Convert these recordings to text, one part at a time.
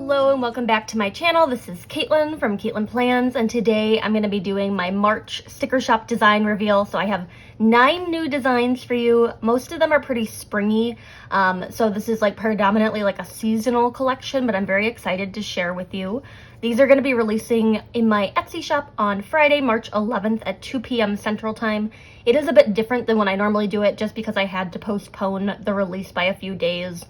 Hello and welcome back to my channel. This is Katelyn from Katelyn Plans, and today I'm going to be doing my March sticker shop design reveal. So I have 9 new designs for you. Most of them are pretty springy, so this is like predominantly like a seasonal collection, but I'm very excited to share with you. These are going to be releasing in my Etsy shop on Friday, March 11th at 2 p.m. Central Time. It is a bit different than when I normally do it just because I had to postpone the release by a few days.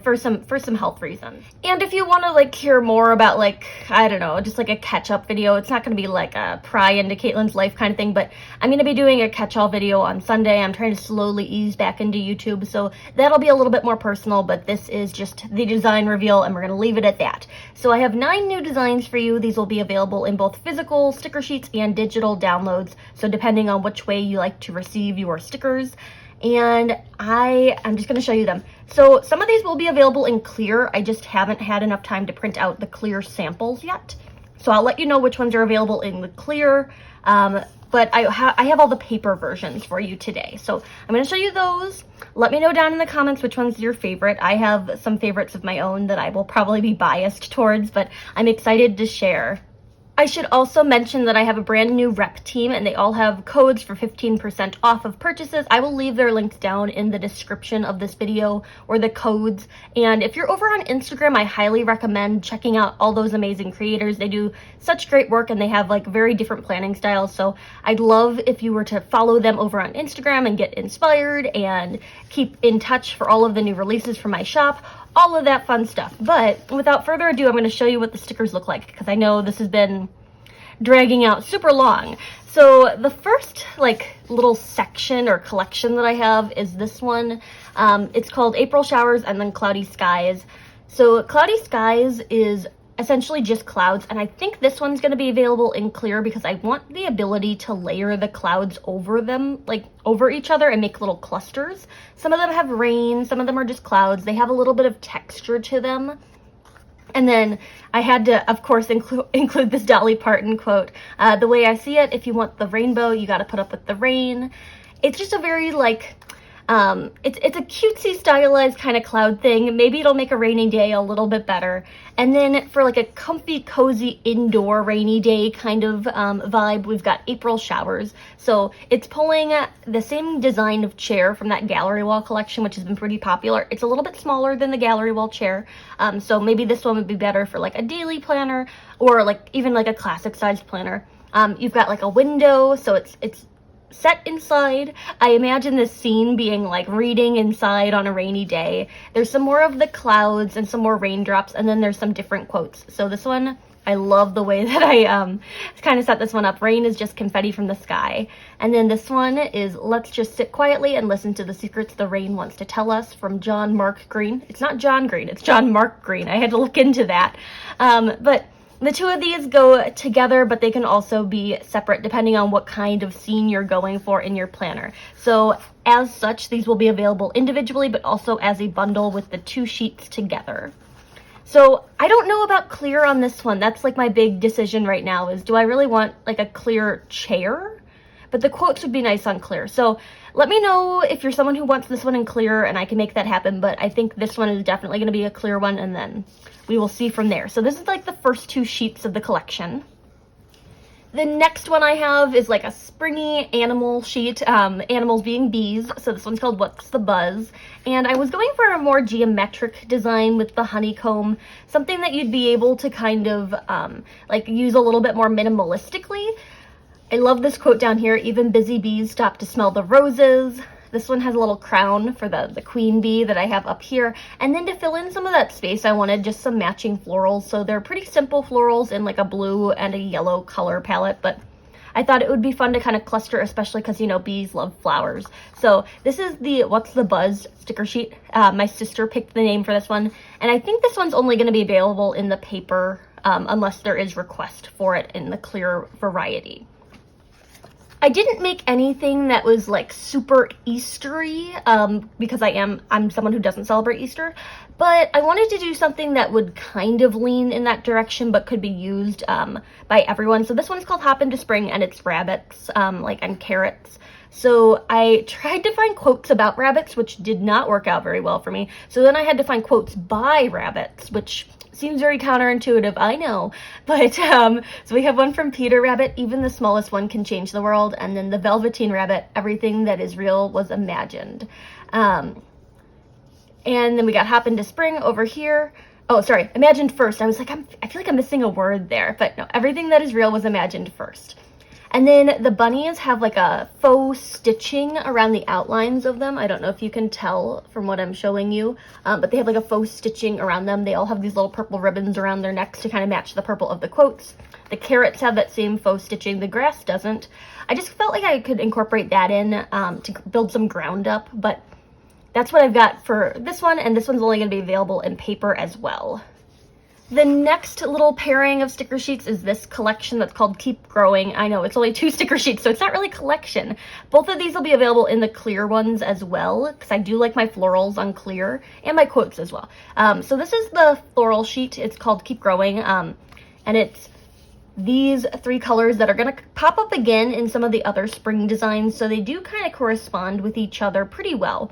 For some health reasons. And if you want to like hear more about like, I don't know, just like a catch-up video, it's not going to be like a pry into Katelyn's life kind of thing, but I'm going to be doing a catch-all video on Sunday. I'm trying to slowly ease back into YouTube, so that'll be a little bit more personal, but this is just the design reveal and we're going to leave it at that. So I have 9 new designs for you. These will be available in both physical sticker sheets and digital downloads, so depending on which way you like to receive your stickers. And I'm just going to show you them. So some of these will be available in clear. I just haven't had enough time to print out the clear samples yet. So I'll let you know which ones are available in the clear. But I have all the paper versions for you today. So I'm going to show you those. Let me know down in the comments which one's your favorite. I have some favorites of my own that I will probably be biased towards, but I'm excited to share. I should also mention that I have a brand new rep team and they all have codes for 15% off of purchases. I will leave their links down in the description of this video, or the codes. And if you're over on Instagram, I highly recommend checking out all those amazing creators. They do such great work and they have like very different planning styles. So I'd love if you were to follow them over on Instagram and get inspired and keep in touch for all of the new releases from my shop. All of that fun stuff. But without further ado, I'm going to show you what the stickers look like because I know this has been dragging out super long. So the first like little section or collection that I have is this one. It's called April Showers and then Cloudy Skies. So Cloudy Skies is essentially just clouds, and I think this one's going to be available in clear because I want the ability to layer the clouds over them, like over each other, and make little clusters. Some of them have rain, some of them are just clouds. They have a little bit of texture to them. And then I had to, of course, include this Dolly Parton quote. The way I see it, if you want the rainbow, you got to put up with the rain. It's just a very like, it's a cutesy stylized kind of cloud thing. Maybe it'll make a rainy day a little bit better. And then for like a comfy, cozy indoor rainy day kind of vibe, we've got April Showers. So it's pulling the same design of chair from that gallery wall collection, which has been pretty popular. It's a little bit smaller than the gallery wall chair. So maybe this one would be better for like a daily planner or like even like a classic sized planner. You've got like a window, so it's set inside. I imagine this scene being like reading inside on a rainy day. There's some more of the clouds and some more raindrops, and then there's some different quotes. So this one, I love the way that I kind of set this one up. Rain is just confetti from the sky. And then this one is let's just sit quietly and listen to the secrets the rain wants to tell us, from John Mark Green. It's not John Green, it's John Mark Green. I had to look into that. But the two of these go together, but they can also be separate depending on what kind of scene you're going for in your planner. So as such, these will be available individually, but also as a bundle with the 2 sheets together. So I don't know about clear on this one. That's like my big decision right now is, do I really want like a clear chair? But the quotes would be nice on clear. So let me know if you're someone who wants this one in clear and I can make that happen. But I think this one is definitely going to be a clear one, and then we will see from there. So this is like the first 2 sheets of the collection. The next one I have is like a springy animal sheet, animals being bees. So this one's called What's the Buzz? And I was going for a more geometric design with the honeycomb, something that you'd be able to kind of like use a little bit more minimalistically. I love this quote down here, even busy bees stop to smell the roses. This one has a little crown for the queen bee that I have up here. And then to fill in some of that space, I wanted just some matching florals. So they're pretty simple florals in like a blue and a yellow color palette, but I thought it would be fun to kind of cluster, especially because, you know, bees love flowers. So this is the What's the Buzz sticker sheet. My sister picked the name for this one, and I think this one's only going to be available in the paper unless there is request for it in the clear variety. I didn't make anything that was like super Eastery because I'm someone who doesn't celebrate Easter, but I wanted to do something that would kind of lean in that direction but could be used by everyone. So this one's called Hop into Spring, and it's rabbits and carrots. So I tried to find quotes about rabbits, which did not work out very well for me. So then I had to find quotes by rabbits, which Seems very counterintuitive, I know. But, so we have one from Peter Rabbit, even the smallest one can change the world. And then the Velveteen Rabbit, everything that is real was imagined. And then we got Hop into Spring over here. Oh, sorry, imagined first. I was like, I feel like I'm missing a word there. But no, everything that is real was imagined first. And then the bunnies have like a faux stitching around the outlines of them. I don't know if you can tell from what I'm showing you, but they have like a faux stitching around them. They all have these little purple ribbons around their necks to kind of match the purple of the quotes. The carrots have that same faux stitching. The grass doesn't. I just felt like I could incorporate that in to build some ground up, but that's what I've got for this one, and this one's only going to be available in paper as well. The next little pairing of sticker sheets is this collection that's called Keep Growing. I know, it's only 2 sticker sheets, so it's not really a collection. Both of these will be available in the clear ones as well, because I do like my florals on clear, and my quotes as well. So this is the floral sheet. It's called Keep Growing, and it's these 3 colors that are going to pop up again in some of the other spring designs, so they do kind of correspond with each other pretty well.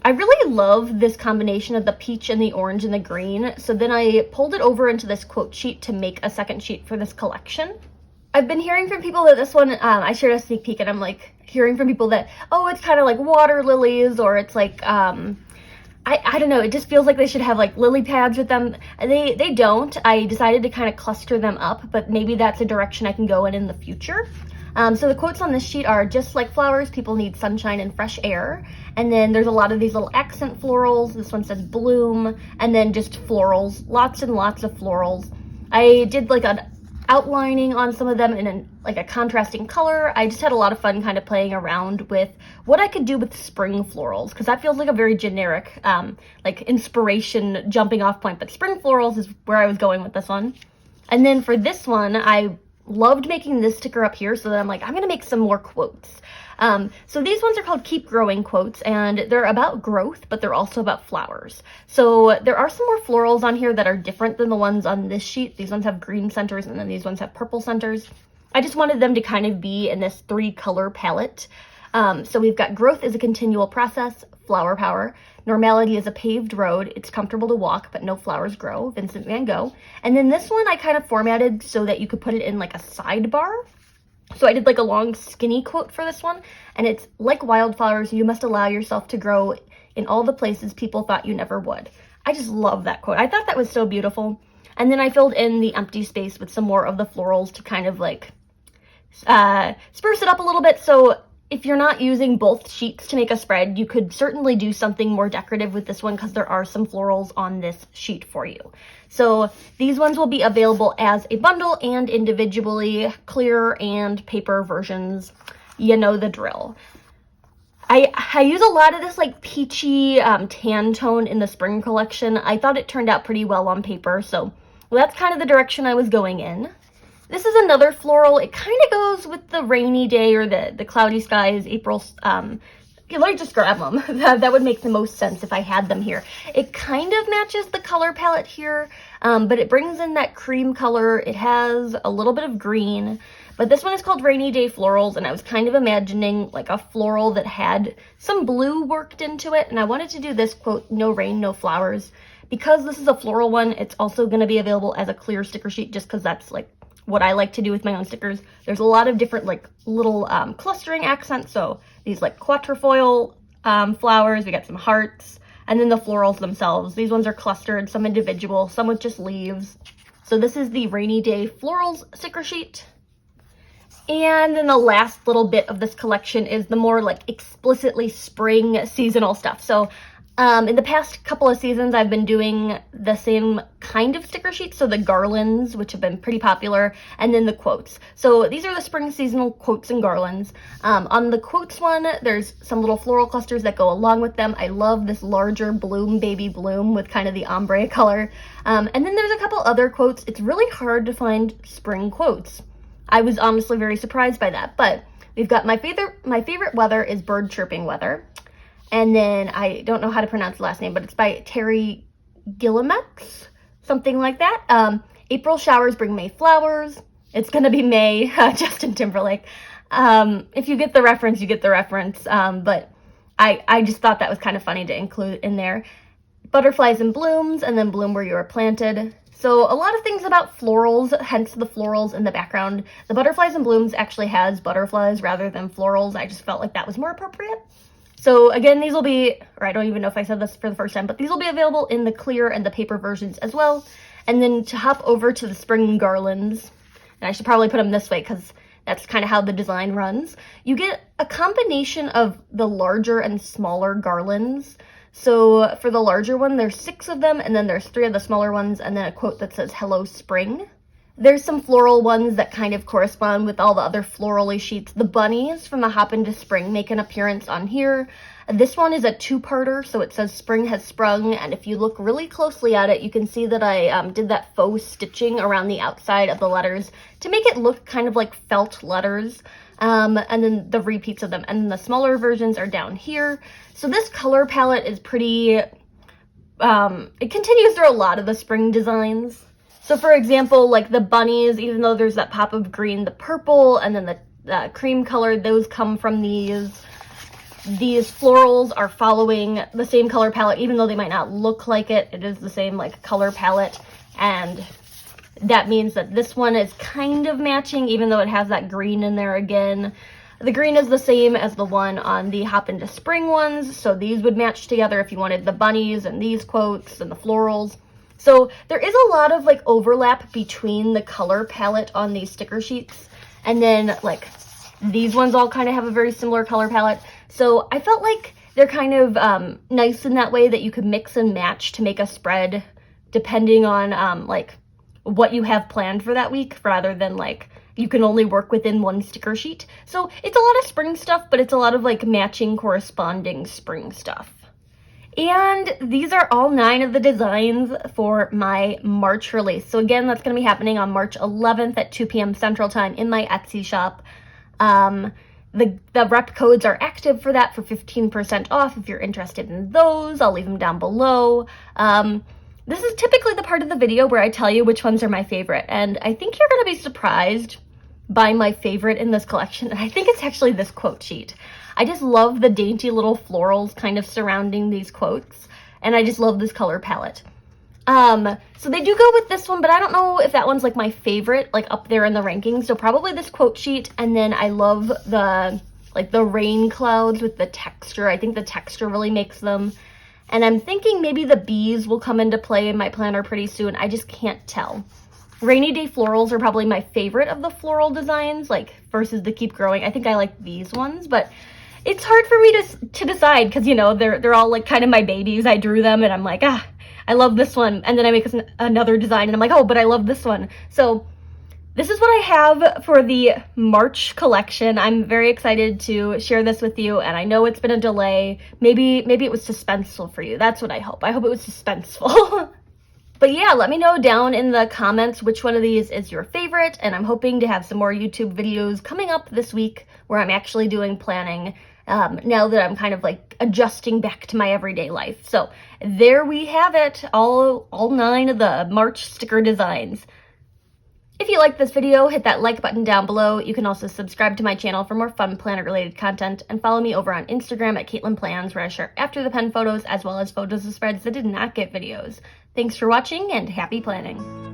I really love this combination of the peach and the orange and the green, so then I pulled it over into this quote sheet to make a second sheet for this collection. I've been hearing from people that this one, I shared a sneak peek, and I'm like hearing from people that, oh, it's kind of like water lilies, or it's like, I don't know, it just feels like they should have like lily pads with them. They don't. I decided to kind of cluster them up, but maybe that's a direction I can go in the future. So the quotes on this sheet are, just like flowers, people need sunshine and fresh air. And then there's a lot of these little accent florals. This one says bloom, and then just florals, lots and lots of florals. I did like an outlining on some of them in like a contrasting color. I just had a lot of fun kind of playing around with what I could do with spring florals, because that feels like a very generic like inspiration jumping off point, but spring florals is where I was going with this one. And then for this one, I loved making this sticker up here, so that I'm like, I'm going to make some more quotes. So these ones are called Keep Growing quotes, and they're about growth, but they're also about flowers. So there are some more florals on here that are different than the ones on this sheet. These ones have green centers, and then these ones have purple centers. I just wanted them to kind of be in this 3-color palette. So we've got growth is a continual process, flower power. Normality is a paved road. It's comfortable to walk, but no flowers grow. Vincent Van Gogh. And then this one I kind of formatted so that you could put it in like a sidebar. So I did like a long skinny quote for this one. And it's, like wildflowers, you must allow yourself to grow in all the places people thought you never would. I just love that quote. I thought that was so beautiful. And then I filled in the empty space with some more of the florals to kind of like spruce it up a little bit. So if you're not using both sheets to make a spread, you could certainly do something more decorative with this one, because there are some florals on this sheet for you. So these ones will be available as a bundle and individually, clear and paper versions. You know the drill. I use a lot of this like peachy tan tone in the spring collection. I thought it turned out pretty well on paper, so that's kind of the direction I was going in. This is another floral. It kind of goes with the rainy day or the cloudy skies, April. Let me just grab them. That would make the most sense if I had them here. It kind of matches the color palette here, but it brings in that cream color. It has a little bit of green, but this one is called Rainy Day Florals, and I was kind of imagining like a floral that had some blue worked into it, and I wanted to do this quote, no rain, no flowers. Because this is a floral one, it's also going to be available as a clear sticker sheet, just because that's like what I like to do with my own stickers. There's a lot of different like little clustering accents. So these like quatrefoil flowers, we got some hearts, and then the florals themselves. These ones are clustered, some individual, some with just leaves. So this is the Rainy Day Florals sticker sheet. And then the last little bit of this collection is the more like explicitly spring seasonal stuff. So in the past couple of seasons, I've been doing the same kind of sticker sheets. So the garlands, which have been pretty popular, and then the quotes. So these are the spring seasonal quotes and garlands. On the quotes one, there's some little floral clusters that go along with them. I love this larger bloom, baby bloom, with kind of the ombre color. And then there's a couple other quotes. It's really hard to find spring quotes. I was honestly very surprised by that. But we've got my favorite weather is bird chirping weather. And then I don't know how to pronounce the last name, but it's by Terry Gillimex, something like that. April showers bring May flowers. It's going to be May, Justin Timberlake. If you get the reference, you get the reference. But I just thought that was kind of funny to include in there. Butterflies and blooms, and then bloom where you are planted. So a lot of things about florals, hence the florals in the background. The butterflies and blooms actually has butterflies rather than florals. I just felt like that was more appropriate. So again, these will be, or I don't even know if I said this for the first time, but these will be available in the clear and the paper versions as well. And then to hop over to the spring garlands, and I should probably put them this way because that's kind of how the design runs. You get a combination of the larger and smaller garlands. So for the larger one, there's 6 of them, and then there's 3 of the smaller ones, and then a quote that says, "Hello, Spring." There's some floral ones that kind of correspond with all the other florally sheets. The bunnies from the Hop into Spring make an appearance on here. This one is a 2-parter, so it says "Spring has sprung," and if you look really closely at it, you can see that I did that faux stitching around the outside of the letters to make it look kind of like felt letters. And then the repeats of them, and the smaller versions are down here. So this color palette is pretty, it continues through a lot of the spring designs. So for example, like the bunnies, even though there's that pop of green, the purple, and then the cream color, those come from these. These florals are following the same color palette, even though they might not look like it. It is the same like color palette, and that means that this one is kind of matching, even though it has that green in there again. The green is the same as the one on the Hop into Spring ones, so these would match together if you wanted the bunnies and these quotes and the florals. So there is a lot of like overlap between the color palette on these sticker sheets, and then like these ones all kind of have a very similar color palette. So I felt like they're kind of nice in that way that you could mix and match to make a spread depending on like what you have planned for that week, rather than like you can only work within one sticker sheet. So it's a lot of spring stuff, but it's a lot of like matching corresponding spring stuff. And these are all 9 of the designs for my March release. So again, that's going to be happening on March 11th at 2 p.m. Central Time in my Etsy shop. The rep codes are active for that for 15% off if you're interested in those. I'll leave them down below. This is typically the part of the video where I tell you which ones are my favorite, and I think you're going to be surprised by my favorite in this collection, and I think it's actually this quote sheet. I just love the dainty little florals kind of surrounding these quotes, and I just love this color palette. So they do go with this one, but I don't know if that one's like my favorite, like up there in the rankings. So probably this quote sheet, and then I love the rain clouds with the texture. I think the texture really makes them. And I'm thinking maybe the bees will come into play in my planner pretty soon. I just can't tell. Rainy Day Florals are probably my favorite of the floral designs, like versus the Keep Growing. I think I like these ones, but it's hard for me to decide because, you know, they're all like kind of my babies. I drew them and I'm like, I love this one. And then I make another design and I'm like, oh, but I love this one. So this is what I have for the March collection. I'm very excited to share this with you, and I know it's been a delay. Maybe it was suspenseful for you. That's what I hope. I hope it was suspenseful. But yeah, let me know down in the comments which one of these is your favorite, and I'm hoping to have some more YouTube videos coming up this week where I'm actually doing planning now that I'm kind of like adjusting back to my everyday life. So there we have it, all 9 of the March sticker designs. If you liked this video, hit that like button down below. You can also subscribe to my channel for more fun planner-related content, and follow me over on Instagram at Katelyn Plans, where I share after the pen photos as well as photos of spreads that did not get videos. Thanks for watching, and happy planning!